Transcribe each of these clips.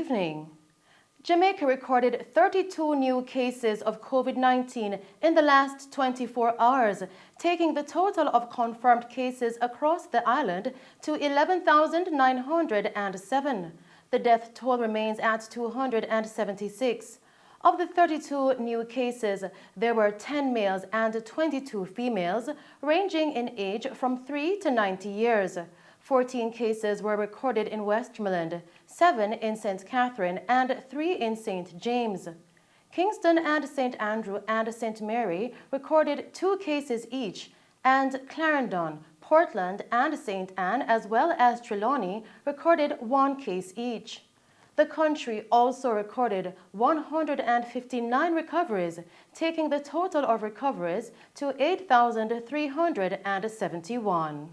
evening. Jamaica recorded 32 new cases of COVID-19 in the last 24 hours, taking the total of confirmed cases across the island to 11,907. The death toll remains at 276. Of the 32 new cases, there were 10 males and 22 females, ranging in age from 3 to 90 years. 14 cases were recorded in Westmoreland, 7 in St. Catherine, and 3 in St. James. Kingston and St. Andrew and St. Mary recorded 2 cases each, and Clarendon, Portland, and St. Anne, as well as Trelawney, recorded 1 case each. The country also recorded 159 recoveries, taking the total of recoveries to 8,371.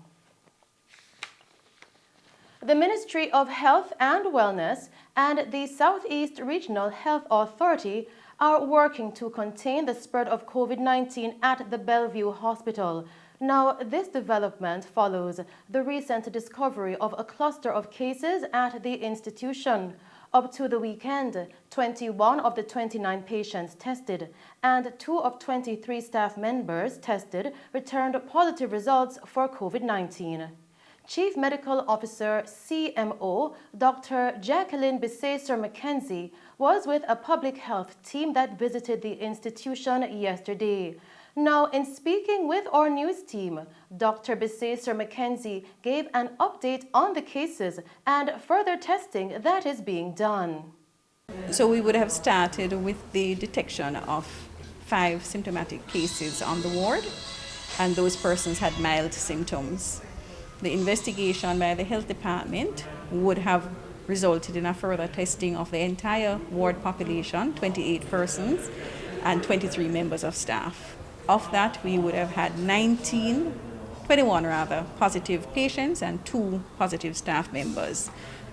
The Ministry of Health and Wellness and the Southeast Regional Health Authority are working to contain the spread of COVID-19 at the Bellevue Hospital. Now, this development follows the recent discovery of a cluster of cases at the institution. Up to the weekend, 21 of the 29 patients tested and 2 of 23 staff members tested returned positive results for COVID-19. Chief Medical Officer CMO Dr. Jacqueline Bissacer-McKenzie was with a public health team that visited the institution yesterday. Now, in speaking with our news team, Dr. Bissacer-McKenzie gave an update on the cases and further testing that is being done. So we would have started with the detection of 5 symptomatic cases on the ward, and those persons had mild symptoms. The investigation by the health department would have resulted in a further testing of the entire ward population, 28 persons and 23 members of staff. Of that, we would have had 21 positive patients and 2 positive staff members.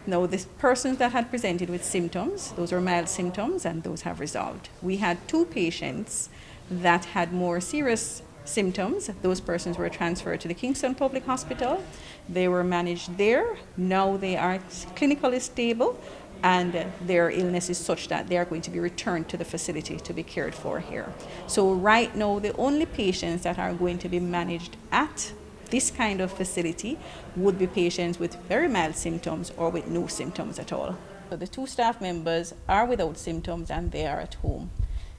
Now, the persons that had presented with symptoms, those were mild symptoms, and those have resolved. We had 2 patients that had more serious symptoms. Those persons were transferred to the Kingston Public Hospital. They were managed there. Now they are clinically stable, and their illness is such that they are going to be returned to the facility to be cared for here. So right now, the only patients that are going to be managed at this kind of facility would be patients with very mild symptoms or with no symptoms at all. So the 2 staff members are without symptoms and they are at home.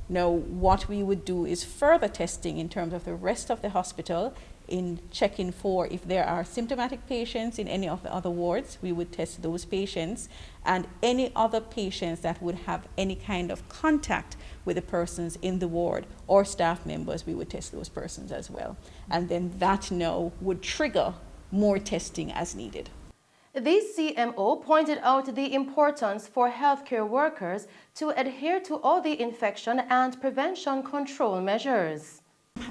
Now, what we would do is further testing in terms of the rest of the hospital, in checking for if there are symptomatic patients in any of the other wards. We would test those patients, and any other patients that would have any kind of contact with the persons in the ward or staff members, we would test those persons as well. And then that now would trigger more testing as needed. The CMO pointed out the importance for healthcare workers to adhere to all the infection and prevention control measures.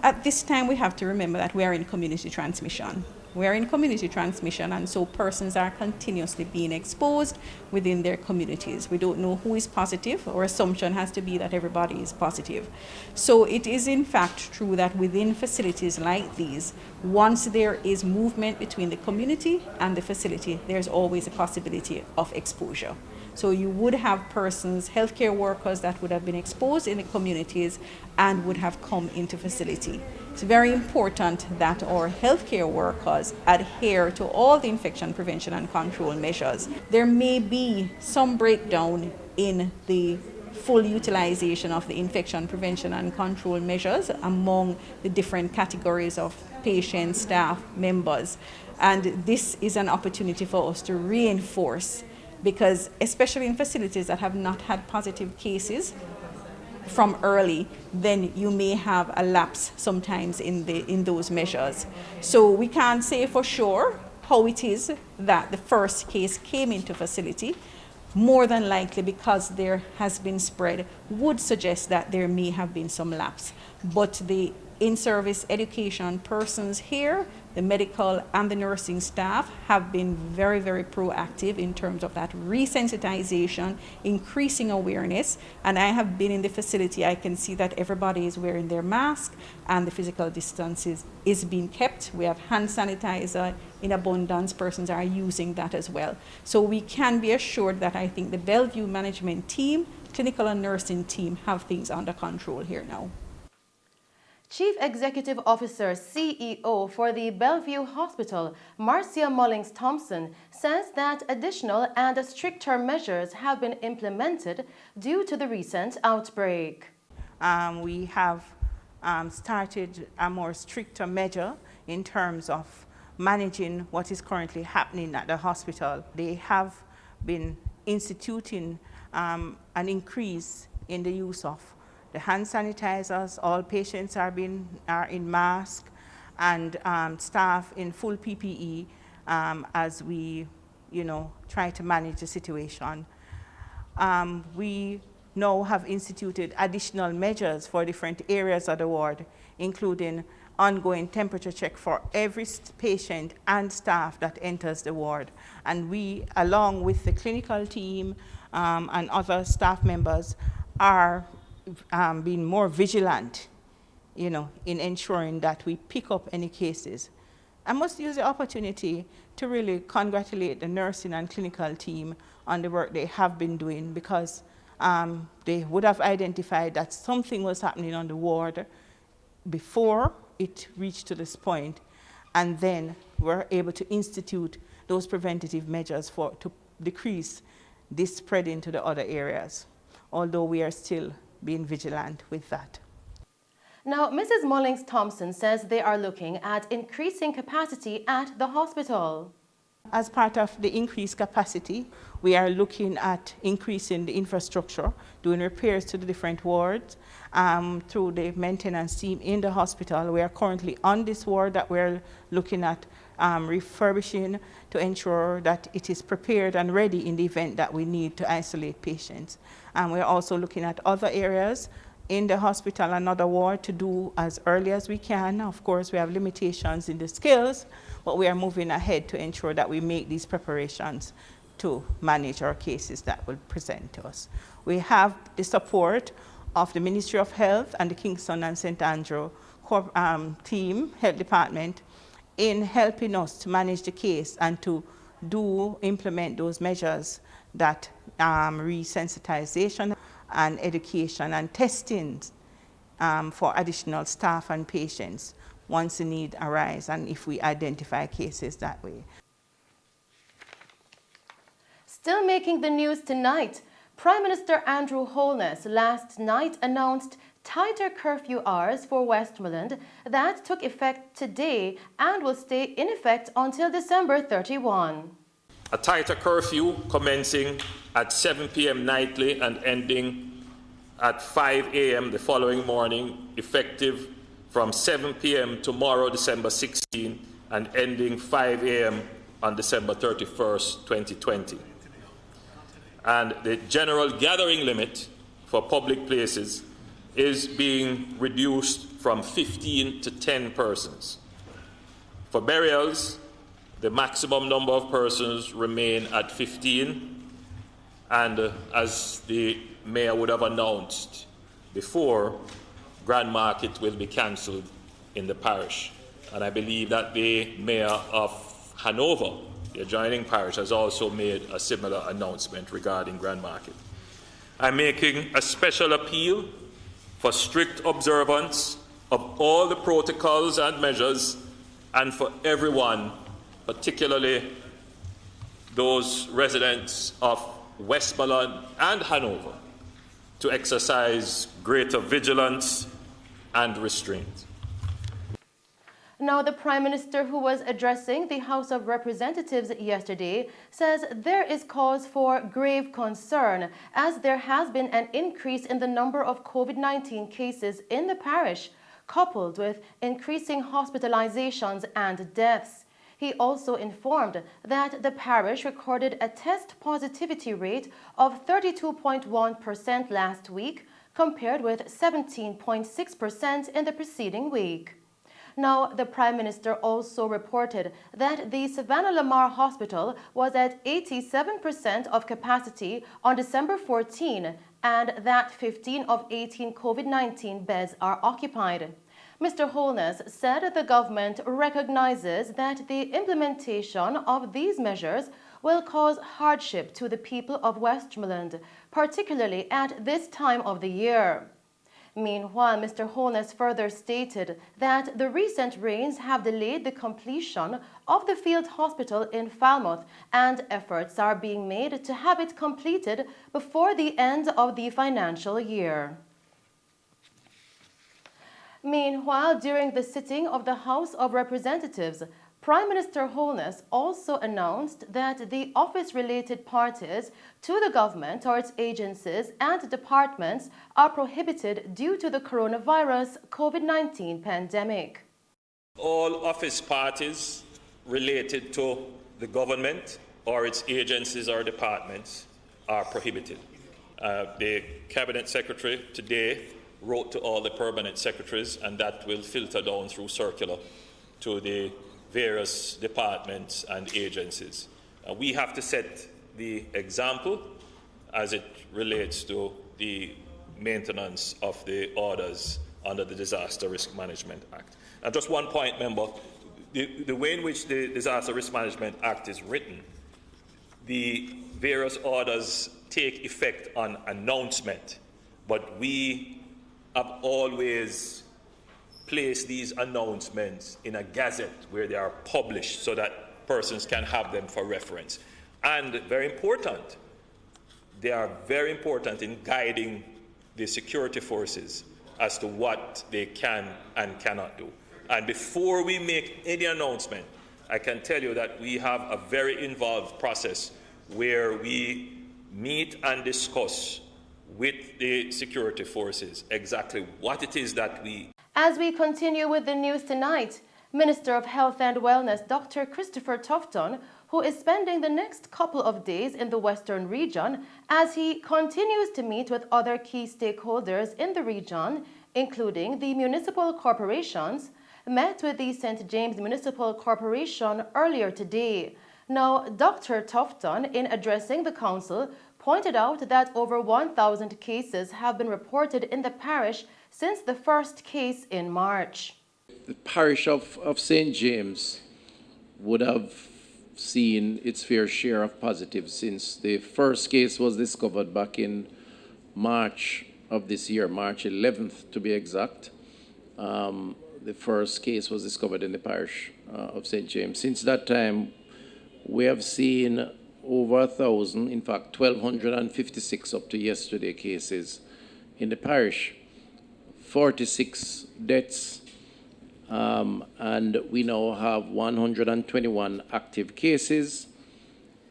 At this time, we have to remember that we are in community transmission. We are in community transmission, and so persons are continuously being exposed within their communities. We don't know who is positive. Our assumption has to be that everybody is positive. So it is in fact true that within facilities like these, once there is movement between the community and the facility, there's always a possibility of exposure. So you would have persons, healthcare workers that would have been exposed in the communities and would have come into facility. It's very important that our healthcare workers adhere to all the infection prevention and control measures. There may be some breakdown in the full utilization of the infection prevention and control measures among the different categories of patients, staff, members. And this is an opportunity for us to reinforce, because especially in facilities that have not had positive cases from early, then you may have a lapse sometimes in those measures. So we can't say for sure how it is that the first case came into facility. More than likely, because there has been spread, would suggest that there may have been some lapse. But the in-service education persons here, The medical and the nursing staff have been very, very proactive in terms of that resensitization, increasing awareness. And I have been in the facility, I can see that everybody is wearing their mask and the physical distance is being kept. We have hand sanitizer in abundance. Persons are using that as well. So we can be assured that I think the Bellevue management team, clinical and nursing team have things under control here now. Chief Executive Officer, CEO for the Bellevue Hospital, Marcia Mullings-Thompson, says that additional and stricter measures have been implemented due to the recent outbreak. We have started a more stricter measure in terms of managing what is currently happening at the hospital. They have been instituting an increase in the use of the hand sanitizers. All patients are in mask, and staff in full PPE as we, try to manage the situation. We now have instituted additional measures for different areas of the ward, including ongoing temperature check for every patient and staff that enters the ward. And we, along with the clinical team and other staff members, are being more vigilant, in ensuring that we pick up any cases. I must use the opportunity to really congratulate the nursing and clinical team on the work they have been doing, because they would have identified that something was happening on the ward before it reached to this point, and then were able to institute those preventative measures to decrease this spread into the other areas, although we are still being vigilant with that. Now, Mrs. Mullings-Thompson says they are looking at increasing capacity at the hospital. As part of the increased capacity, we are looking at increasing the infrastructure, doing repairs to the different wards through the maintenance team in the hospital. We are currently on this ward that we're looking at refurbishing to ensure that it is prepared and ready in the event that we need to isolate patients. And we're also looking at other areas in the hospital, another ward, to do as early as we can. Of course, we have limitations in the skills, but we are moving ahead to ensure that we make these preparations to manage our cases that will present to us. We have the support of the Ministry of Health and the Kingston and St. Andrew team, health department, in helping us to manage the case and to implement those measures that resensitization and education and testing for additional staff and patients once the need arises, and if we identify cases that way. Still making the news tonight, Prime Minister Andrew Holness last night announced tighter curfew hours for Westmoreland that took effect today and will stay in effect until December 31. A tighter curfew commencing at 7 p.m. nightly and ending at 5 a.m. the following morning, effective from 7 p.m. tomorrow, December 16, and ending 5 a.m. on December 31st, 2020. And the general gathering limit for public places is being reduced from 15 to 10 persons. For burials, the maximum number of persons remain at 15, and as the mayor would have announced before, Grand Market will be cancelled in the parish. And I believe that the mayor of Hanover, the adjoining parish, has also made a similar announcement regarding Grand Market. I'm making a special appeal for strict observance of all the protocols and measures, and for everyone, particularly those residents of Westmoreland and Hanover, to exercise greater vigilance and restraint. Now, the Prime Minister, who was addressing the House of Representatives yesterday, says there is cause for grave concern as there has been an increase in the number of COVID-19 cases in the parish, coupled with increasing hospitalizations and deaths. He also informed that the parish recorded a test positivity rate of 32.1% last week, compared with 17.6% in the preceding week. Now, the Prime Minister also reported that the Savannah Lamar Hospital was at 87% of capacity on December 14 and that 15 of 18 COVID-19 beds are occupied. Mr. Holness said the government recognizes that the implementation of these measures will cause hardship to the people of Westmoreland, particularly at this time of the year. Meanwhile, Mr. Holness further stated that the recent rains have delayed the completion of the field hospital in Falmouth and efforts are being made to have it completed before the end of the financial year. Meanwhile, during the sitting of the House of Representatives, Prime Minister Holness also announced that the office-related parties to the government or its agencies and departments are prohibited due to the coronavirus COVID-19 pandemic. All office parties related to the government or its agencies or departments are prohibited. The Cabinet Secretary today wrote to all the permanent secretaries, and that will filter down through circular to the various departments and agencies. We have to set the example as it relates to the maintenance of the orders under the Disaster Risk Management Act. And just one point, member, the way in which the Disaster Risk Management Act is written, the various orders take effect on announcement, but we have always place these announcements in a gazette where they are published so that persons can have them for reference. And very important, they are very important in guiding the security forces as to what they can and cannot do. And before we make any announcement, I can tell you that we have a very involved process where we meet and discuss with the security forces exactly what it is that we. As we continue with the news tonight, Minister of Health and Wellness Dr. Christopher Tofton, who is spending the next couple of days in the Western region as he continues to meet with other key stakeholders in the region, including the municipal corporations, met with the St. James Municipal Corporation earlier today. Now, Dr. Tofton, in addressing the council, pointed out that over 1,000 cases have been reported in the parish since the first case in March. The parish of St. James would have seen its fair share of positives since the first case was discovered back in March of this year, March 11th to be exact. The first case was discovered in the parish of St. James. Since that time, we have seen over 1,000, in fact 1,256 up to yesterday cases in the parish, 46 deaths, and we now have 121 active cases.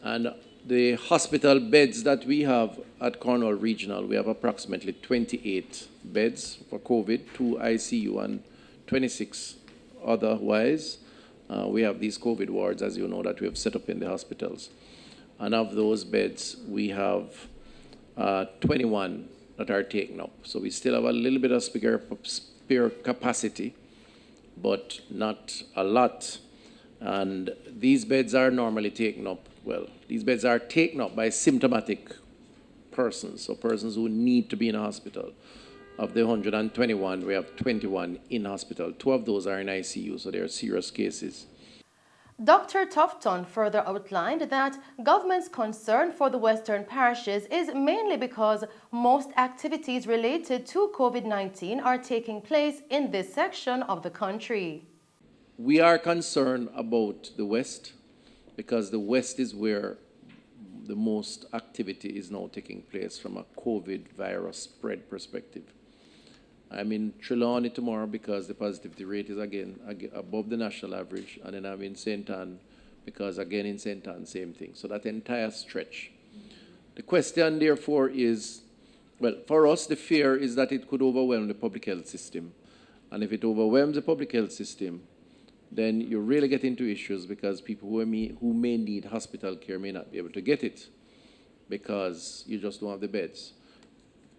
And the hospital beds that we have at Cornwall Regional, we have approximately 28 beds for COVID, 2 ICU and 26 otherwise. We have these COVID wards, as you know, that we have set up in the hospitals. And of those beds, we have 21 that are taken up. So we still have a little bit of spare capacity, but not a lot. And these beds are normally taken up, well, these beds are taken up by symptomatic persons, so persons who need to be in a hospital. Of the 121, we have 21 in hospital. 2 of those are in ICU, so they are serious cases. Dr. Tofton further outlined that government's concern for the Western parishes is mainly because most activities related to COVID-19 are taking place in this section of the country. We are concerned about the West because the West is where the most activity is now taking place from a COVID virus spread perspective. I'm in Trelawney tomorrow because the positivity rate is again above the national average, and then I'm in St. Ann because again in St. Ann, same thing. So that entire stretch. The question therefore is, well, for us the fear is that it could overwhelm the public health system. And if it overwhelms the public health system, then you really get into issues because people who may need hospital care may not be able to get it because you just don't have the beds.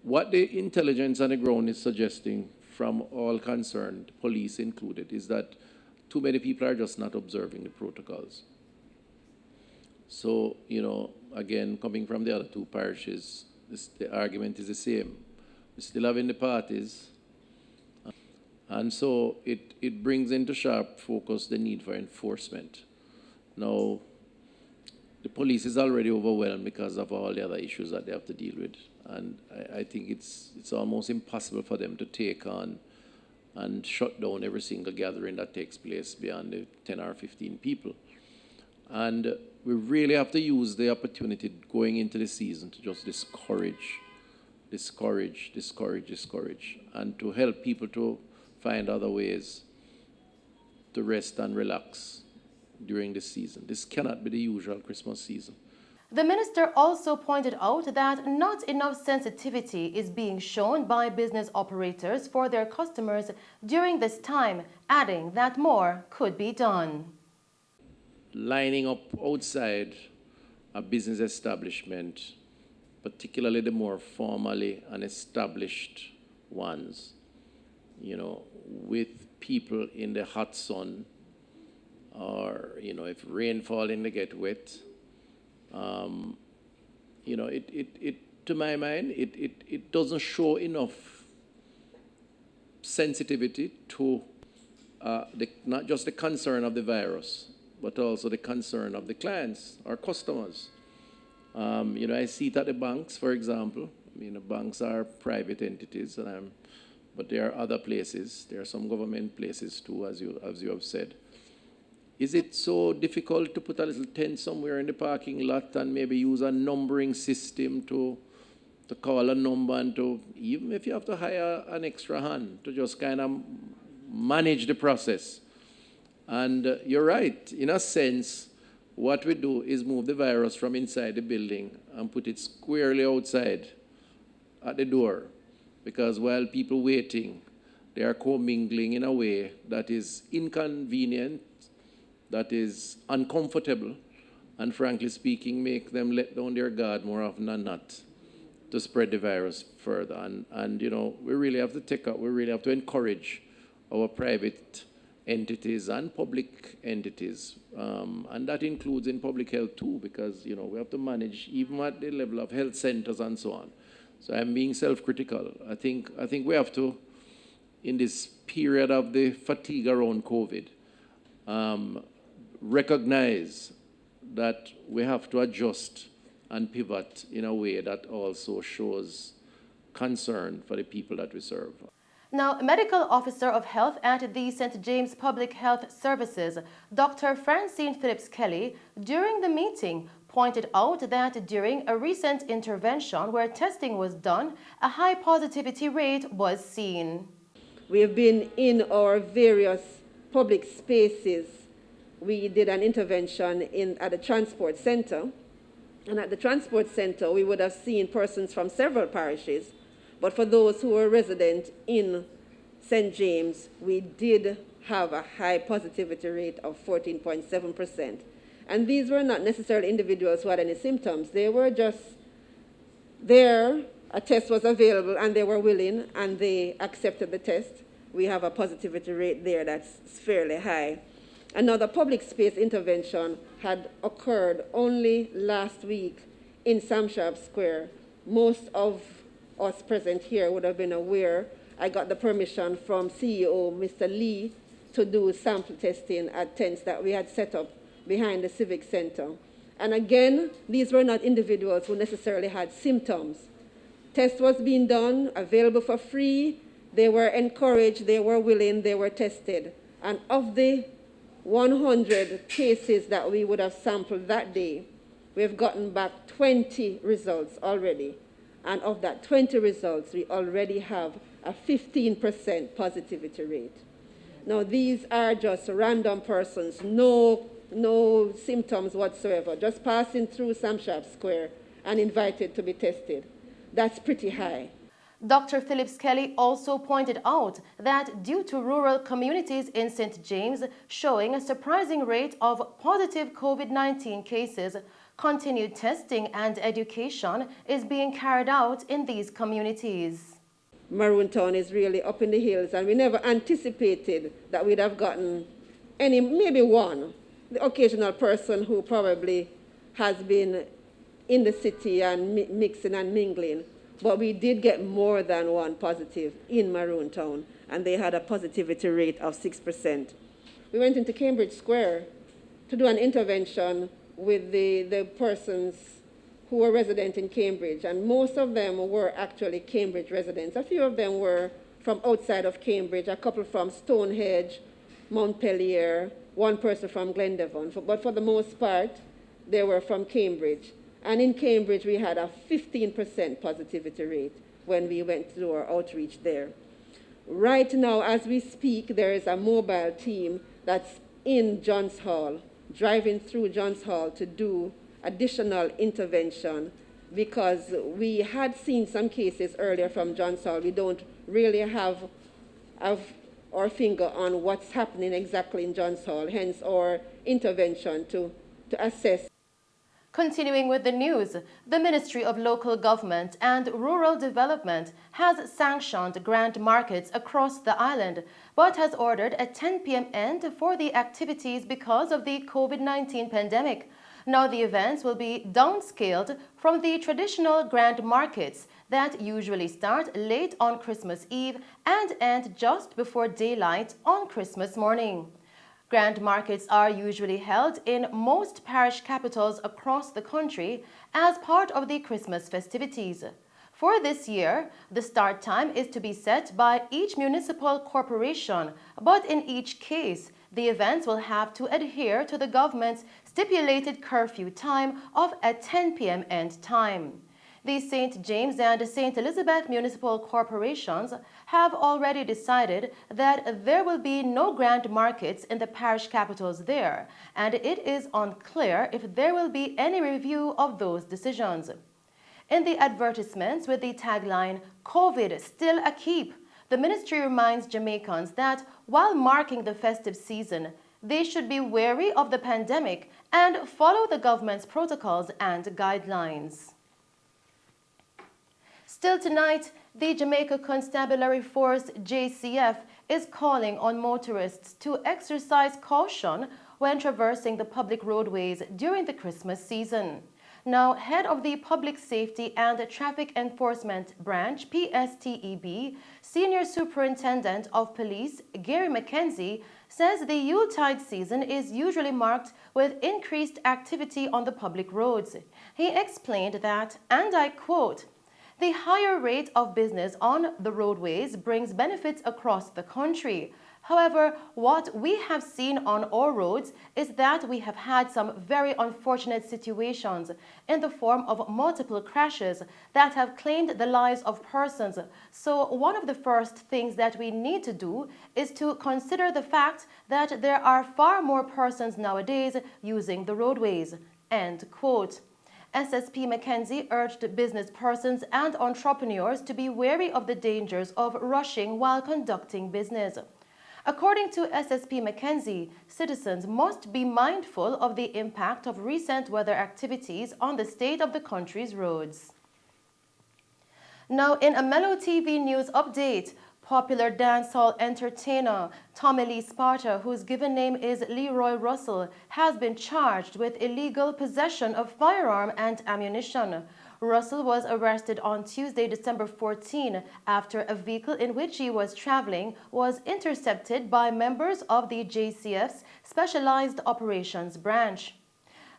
What the intelligence on the ground is suggesting from all concerned, police included, is that too many people are just not observing the protocols. So, again, coming from the other two parishes, the argument is the same. We're still having the parties. And so it brings into sharp focus the need for enforcement. Now, the police is already overwhelmed because of all the other issues that they have to deal with. And I think it's almost impossible for them to take on and shut down every single gathering that takes place beyond the 10 or 15 people. And we really have to use the opportunity going into the season to just discourage, and to help people to find other ways to rest and relax during the season. This cannot be the usual Christmas season. The minister also pointed out that not enough sensitivity is being shown by business operators for their customers during this time, adding that more could be done. Lining up outside a business establishment, particularly the more formally and established ones, with people in the hot sun, or, if rainfall and they get wet, to my mind, it doesn't show enough sensitivity to not just the concern of the virus, but also the concern of the clients or customers. I see it at the banks, for example. Banks are private entities, but there are other places. There are some government places too, as you have said. Is it so difficult to put a little tent somewhere in the parking lot and maybe use a numbering system to call a number, and to, even if you have to hire an extra hand, to just kind of manage the process? And you're right, in a sense, what we do is move the virus from inside the building and put it squarely outside at the door, because while people waiting, they are commingling in a way that is inconvenient, that is uncomfortable, and frankly speaking, make them let down their guard more often than not to spread the virus further. And we really have to encourage our private entities and public entities, and that includes in public health too, because we have to manage even at the level of health centers and so on. So I'm being self-critical. I think we have to, in this period of the fatigue around COVID, recognize that we have to adjust and pivot in a way that also shows concern for the people that we serve. Now, Medical Officer of Health at the St. James Public Health Services, Dr. Francine PhillipsKelly, during the meeting pointed out that during a recent intervention where testing was done, a high positivity rate was seen. We have been in our various public spaces. We did an intervention at the transport center. And at the transport center, we would have seen persons from several parishes. But for those who were resident in St. James, we did have a high positivity rate of 14.7%. And these were not necessarily individuals who had any symptoms. They were just there, a test was available, and they were willing, and they accepted the test. We have a positivity rate there that's fairly high. Another public space intervention had occurred only last week in Samshop Square. Most of us present here would have been aware. I got the permission from CEO Mr. Lee to do sample testing at tents that we had set up behind the Civic Center. And again, these were not individuals who necessarily had symptoms. Test was being done, available for free. They were encouraged, they were willing, they were tested. And of the 100 cases that we would have sampled that day, we've gotten back 20 results already. And of that 20 results, we already have a 15% positivity rate. Now, these are just random persons, no symptoms whatsoever, just passing through Samshop Square and invited to be tested. That's pretty high. Dr. PhillipsKelly also pointed out that due to rural communities in St. James showing a surprising rate of positive COVID-19 cases, continued testing and education is being carried out in these communities. Maroontown is really up in the hills, and we never anticipated that we'd have gotten any, maybe one, the occasional person who probably has been in the city and mixing and mingling. But we did get more than one positive in Maroontown, and they had a positivity rate of 6%. We went into Cambridge Square to do an intervention with the persons who were resident in Cambridge, and most of them were actually Cambridge residents. A few of them were from outside of Cambridge, a couple from Stonehenge, Montpelier, one person from Glendevon, but for the most part, they were from Cambridge. And in Cambridge, we had a 15% positivity rate when we went to do our outreach there. Right now, as we speak, there is a mobile team that's in Johns Hall, driving through Johns Hall to do additional intervention, because we had seen some cases earlier from Johns Hall. We don't really have our finger on what's happening exactly in Johns Hall, hence our intervention to assess. Continuing with the news, the Ministry of Local Government and Rural Development has sanctioned grand markets across the island, but has ordered a 10 p.m. end for the activities because of the COVID-19 pandemic. Now the events will be downscaled from the traditional grand markets that usually start late on Christmas Eve and end just before daylight on Christmas morning. Grand markets are usually held in most parish capitals across the country as part of the Christmas festivities. For this year, the start time is to be set by each municipal corporation, but in each case, the events will have to adhere to the government's stipulated curfew time of a 10 p.m. end time. The St. James and St. Elizabeth municipal corporations have already decided that there will be no grand markets in the parish capitals there, and it is unclear if there will be any review of those decisions. In the advertisements with the tagline, "COVID still a keep," the ministry reminds Jamaicans that while marking the festive season, they should be wary of the pandemic and follow the government's protocols and guidelines. Still tonight, the Jamaica Constabulary Force, JCF, is calling on motorists to exercise caution when traversing the public roadways during the Christmas season. Now, head of the Public Safety and Traffic Enforcement Branch, PSTEB, Senior Superintendent of Police, Gary McKenzie, says the Yuletide season is usually marked with increased activity on the public roads. He explained that, and I quote, "The higher rate of business on the roadways brings benefits across the country. However, what we have seen on our roads is that we have had some very unfortunate situations in the form of multiple crashes that have claimed the lives of persons. So one of the first things that we need to do is to consider the fact that there are far more persons nowadays using the roadways." End quote. SSP McKenzie urged business persons and entrepreneurs to be wary of the dangers of rushing while conducting business. According to SSP McKenzie, citizens must be mindful of the impact of recent weather activities on the state of the country's roads. Now, in a Mello TV news update, popular dancehall entertainer Tommy Lee Sparta, whose given name is Leroy Russell, has been charged with illegal possession of firearm and ammunition. Russell was arrested on Tuesday, December 14, after a vehicle in which he was traveling was intercepted by members of the JCF's Specialized Operations Branch.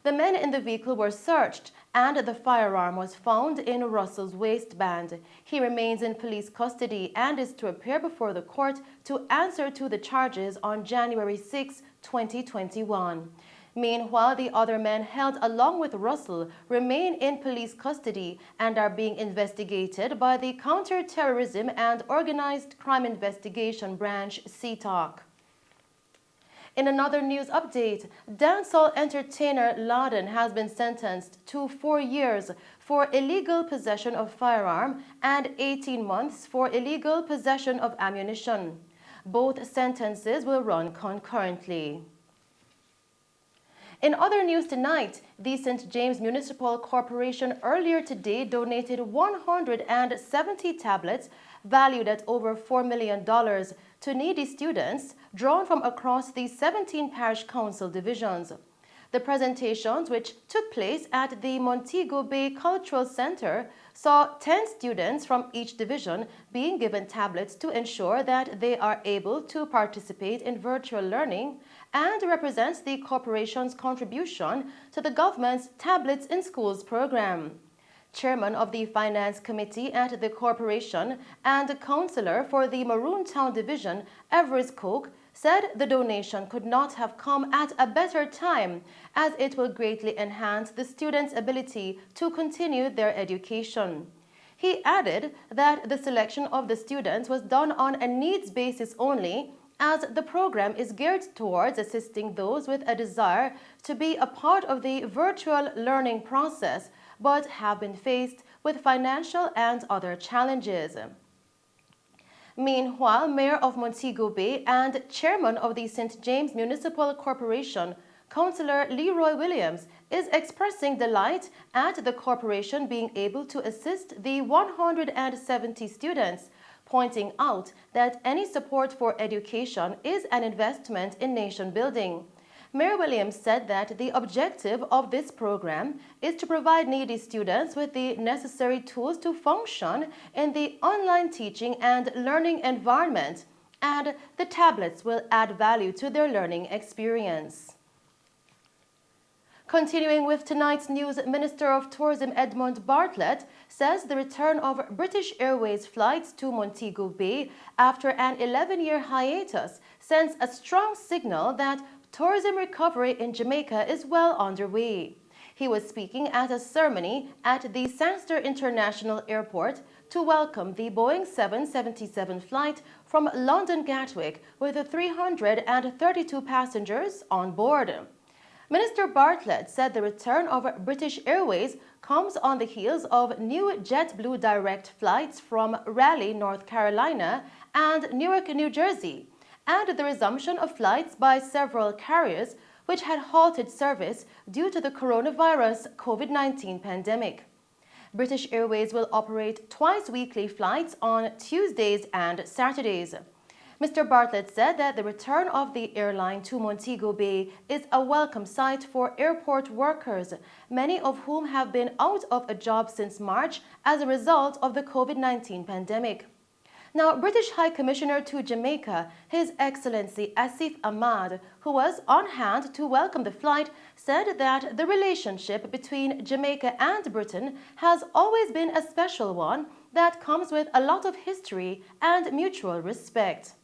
The men in the vehicle were searched, and the firearm was found in Russell's waistband. He remains in police custody and is to appear before the court to answer to the charges on January 6, 2021. Meanwhile, the other men held along with Russell remain in police custody and are being investigated by the Counter-Terrorism and Organized Crime Investigation Branch, CTOC. In another news update, dancehall entertainer Laden has been sentenced to 4 years for illegal possession of firearm and 18 months for illegal possession of ammunition. Both sentences will run concurrently. In other news tonight, the St. James Municipal Corporation earlier today donated 170 tablets valued at over $4 million to needy students drawn from across the 17 parish council divisions. The presentations, which took place at the Montego Bay Cultural Center, saw 10 students from each division being given tablets to ensure that they are able to participate in virtual learning, and represents the corporation's contribution to the government's Tablets in Schools program. Chairman of the Finance Committee at the corporation and councillor for the Maroontown Division, Everest Coke, said the donation could not have come at a better time, as it will greatly enhance the students' ability to continue their education. He added that the selection of the students was done on a needs basis only, as the program is geared towards assisting those with a desire to be a part of the virtual learning process, but have been faced with financial and other challenges. Meanwhile, Mayor of Montego Bay and Chairman of the St. James Municipal Corporation, Councillor Leroy Williams, is expressing delight at the corporation being able to assist the 170 students, pointing out that any support for education is an investment in nation building. Mayor Williams said that the objective of this program is to provide needy students with the necessary tools to function in the online teaching and learning environment, and the tablets will add value to their learning experience. Continuing with tonight's news, Minister of Tourism Edmund Bartlett says the return of British Airways flights to Montego Bay after an 11-year hiatus sends a strong signal that tourism recovery in Jamaica is well underway. He was speaking at a ceremony at the Sangster International Airport to welcome the Boeing 777 flight from London Gatwick with 332 passengers on board. Minister Bartlett said the return of British Airways comes on the heels of new JetBlue direct flights from Raleigh, North Carolina and Newark, New Jersey, and the resumption of flights by several carriers which had halted service due to the coronavirus COVID-19 pandemic. British Airways will operate twice-weekly flights on Tuesdays and Saturdays. Mr. Bartlett said that the return of the airline to Montego Bay is a welcome sight for airport workers, many of whom have been out of a job since March as a result of the COVID-19 pandemic. Now, British High Commissioner to Jamaica, His Excellency Asif Ahmad, who was on hand to welcome the flight, said that the relationship between Jamaica and Britain has always been a special one that comes with a lot of history and mutual respect.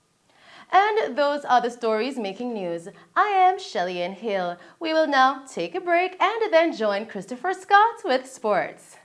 And those are the stories making news. I am Shelley-Ann Hill. We will now take a break and then join Christopher Scott with sports.